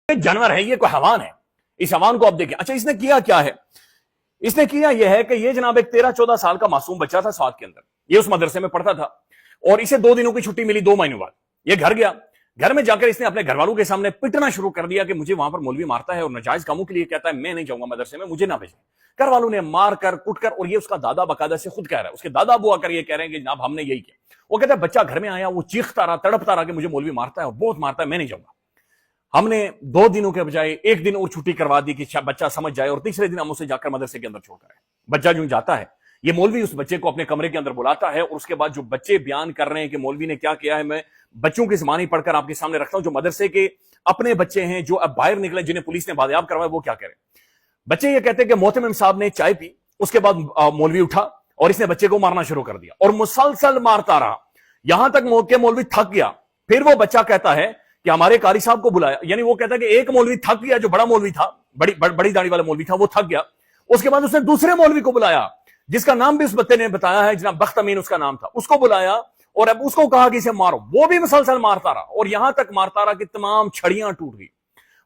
जानवर है, ये कोई हैवान है। इस हैवान को आप देखें। अच्छा, इसने किया क्या है? इसने किया यह है कि ये जनाब एक 13-14 साल का मासूम बच्चा था स्वात के अंदर, ये उस मदरसे में पढ़ता था और इसे 2 दिनों की छुट्टी मिली 2 महीनों बाद। ये घर गया, घर में जाकर इसने अपने घर वालों के सामने पिटना शुरू कर दिया कि मुझे वहां पर मौलवी मारता है और नाजायज कामों के लिए कहता है, मैं नहीं जाऊंगा मदरसे में, मुझे ना भेजें। घर वालों ने मार कर कुट कर, और ये उसका दादा बकायदा से खुद कह रहा है, उसके दादा अबू आकर ये कह रहे हैं कि जनाब हमने यही किया। वो कहता है बच्चा घर में आया, वो चीखता रहा, तड़पता रहा कि मुझे मौलवी मारता है और बहुत मारता है, मैं नहीं जाऊंगा। हमने 2 दिनों के बजाय 1 दिन और छुट्टी करवा दी कि बच्चा समझ जाए, और तीसरे दिन हम उसे जाकर मदरसे के अंदर छोड़कर आए। बच्चा जो जाता है, ये मौलवी उस बच्चे को अपने कमरे के अंदर बुलाता है, और उसके बाद जो बच्चे बयान कर रहे हैं कि मौलवी ने क्या किया है, मैं बच्चों की ज़बानी पढ़कर आपके सामने रखता हूं। जो मदरसे के अपने बच्चे हैं जो अब बाहर निकले, जिन्हें पुलिस ने बादयाब करवाया, वो क्या करें। बच्चे ये कहते हैं कि मोहतमिम साहब ने चाय पी, उसके बाद मौलवी उठा और इसने बच्चे को मारना शुरू कर दिया और मुसलसल मारता रहा, यहां तक मौलवी थक गया। फिर वो बच्चा कहता है कि हमारे कारी साहब को बुलाया, यानी वो कहता है कि एक मौलवी थक गया, जो बड़ा मौलवी था, बड़ी दाढ़ी वाला मौलवी था, वो थक गया। उसके बाद उसने दूसरे मौलवी को बुलाया, जिसका नाम भी उस बच्चे ने बताया है, जनाब बख्त अमीन उसका नाम था, उसको बुलाया और अब उसको कहा कि इसे मारो। वो भी मुसलसल मारता रहा और यहां तक मारता रहा कि तमाम छड़ियां टूट गई।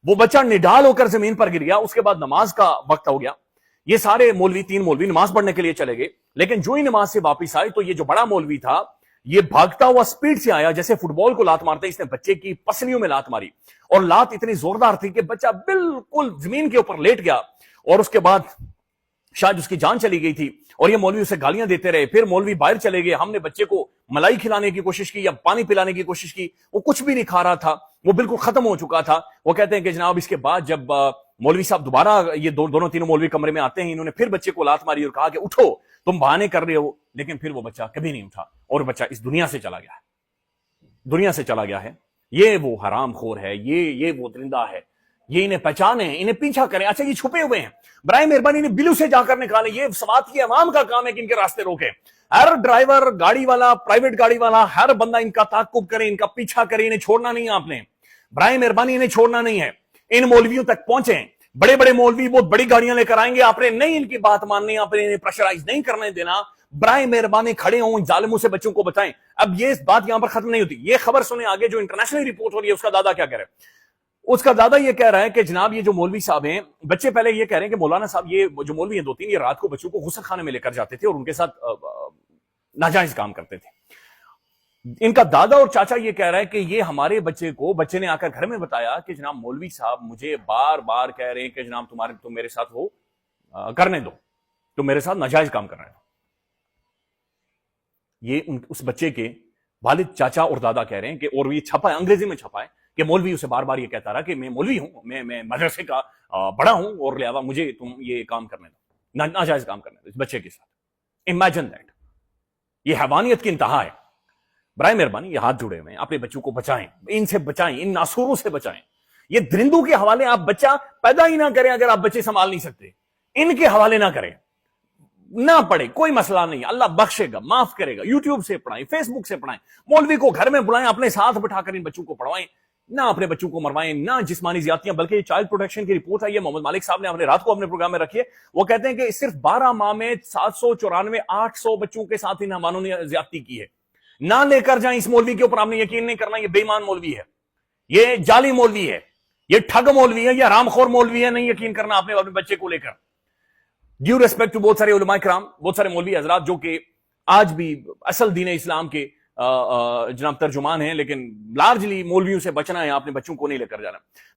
वो बच्चा निडाल होकर जमीन पर गिर गया। उसके बाद नमाज का वक्त हो गया। ये सारे मौलवी, 3 मौलवी नमाज पढ़ने के लिए चले गए, लेकिन जो ही नमाज से वापिस आए तो ये जो बड़ा मौलवी था, ये भागता हुआ स्पीड से आया, जैसे फुटबॉल को लात मारते। इसने बच्चे की पसलियों में लात मारी और लात इतनी जोरदार थी कि बच्चा बिल्कुल जमीन के ऊपर लेट गया और उसके बाद शायद उसकी जान चली गई थी और ये मौलवी उसे गालियां देते रहे। फिर मौलवी बाहर चले गए। हमने बच्चे को मलाई खिलाने की कोशिश की या पानी पिलाने की कोशिश की, वो कुछ भी नहीं खा रहा था, वो बिल्कुल खत्म हो चुका था। वो कहते हैं कि जनाब इसके बाद जब मौलवी साहब दोबारा ये दोनों तीनों मौलवी कमरे में आते हैं, इन्होंने फिर बच्चे को लात मारी और कहा कि उठो, तुम बहाने कर रहे हो। लेकिन फिर वो बच्चा कभी नहीं उठा और बच्चा इस दुनिया से चला गया है, दुनिया से चला गया है। ये वो हराम खोर है, ये वो दरिंदा है, ये इन्हें पहचाने, इन्हें पीछा करें। अच्छा, ये छुपे हुए हैं, बराए मेहरबानी ने बिलू से जाकर निकाले। ये समात की अवाम का काम है कि इनके रास्ते रोके। हर ड्राइवर, गाड़ी वाला, प्राइवेट गाड़ी वाला, हर बंदा इनका ताकुब करे, इनका पीछा करे। इन्हें छोड़ना नहीं है आपने, बराए मेहरबानी इन्हें छोड़ना नहीं है। इन मौलवियों तक पहुंचे। बड़े बड़े मौलवी बहुत बड़ी गाड़ियां लेकर आएंगे, आपने नहीं इनकी बात माननी, आपने इन्हें प्रेशराइज नहीं करने देना। बराए मेहरबानी खड़े हों, जालिमों से बच्चों को बचाएं। अब ये बात यहां पर खत्म नहीं होती। ये खबर सुने आगे जो इंटरनेशनल रिपोर्ट हो रही है, उसका दादा क्या कह रहा है। उसका दादा ये कह रहा है कि जनाब ये जो मौलवी साहब हैं, बच्चे पहले ये कह रहे हैं कि मौलाना साहब, ये जो मौलवी हैं 2-3, ये रात को बच्चों को गुस्ल खाने में लेकर जाते थे और उनके साथ नाजायज काम करते थे। इनका दादा और चाचा ये कह रहा है कि ये हमारे बच्चे ने आकर घर में बताया कि जनाब मौलवी साहब मुझे बार बार कह रहे हैं कि जनाब तुम मेरे साथ वो करने दो, तुम मेरे साथ नाजायज काम करने दो। ये उस बच्चे के वालिद, चाचा और दादा कह रहे हैं कि, और ये छपा है, अंग्रेजी में छपा है कि मौलवी उसे बार बार ये कहता रहा कि मैं मौलवी हूं, मैं मदरसे का बड़ा हूं और लिहाजा मुझे तुम ये काम करने दो, नाजायज काम करने दो इस बच्चे के साथ। Imagine that. ये हैवानियत की इंतहा है। बराए मेहरबानी ये हाथ जुड़े हुए हैं, अपने बच्चों को बचाएं, इनसे बचाएं, इन नासूरों से बचाएं। ये दरिंदों के हवाले आप बच्चा पैदा ही ना करें। अगर आप बच्चे संभाल नहीं सकते, इनके हवाले ना करें, ना पढ़े, कोई मसला नहीं, अल्लाह बख्शेगा, माफ करेगा। यूट्यूब से पढ़ाएं, फेसबुक से पढ़ाएं, मौलवी को घर में बुलाएं, अपने साथ बिठाकर इन बच्चों को पढ़वाएं, ना अपने बच्चों को मरवाएं, ना जिस्मानी ज्यादतियां। बल्कि चाइल्ड प्रोटेक्शन की रिपोर्ट है, ये मोहम्मद मालिक साहब ने अपने रात को अपने प्रोग्राम में रखी है। वो कहते हैं कि सिर्फ 12 माह में 794 800 बच्चों के साथ इन हमानों ने ज्यादती की है। ना लेकर जाएं इस मौलवी के ऊपर, आपने यकीन नहीं करना, ये बेईमान मौलवी है, ये जाली मौलवी है, ये ठग मौलवी है, ये हरामखोर मौलवी है। नहीं यकीन करना आपने अपने बच्चे को लेकर। ड्यू रिस्पेक्ट टू बहुत सारे उलमाए किराम, बहुत सारे मौलवी हजरात जो कि आज भी असल दीन इस्लाम के जनाब तर्जुमान हैं, लेकिन लार्जली मौलवियों से बचना है, आपने बच्चों को नहीं लेकर जाना।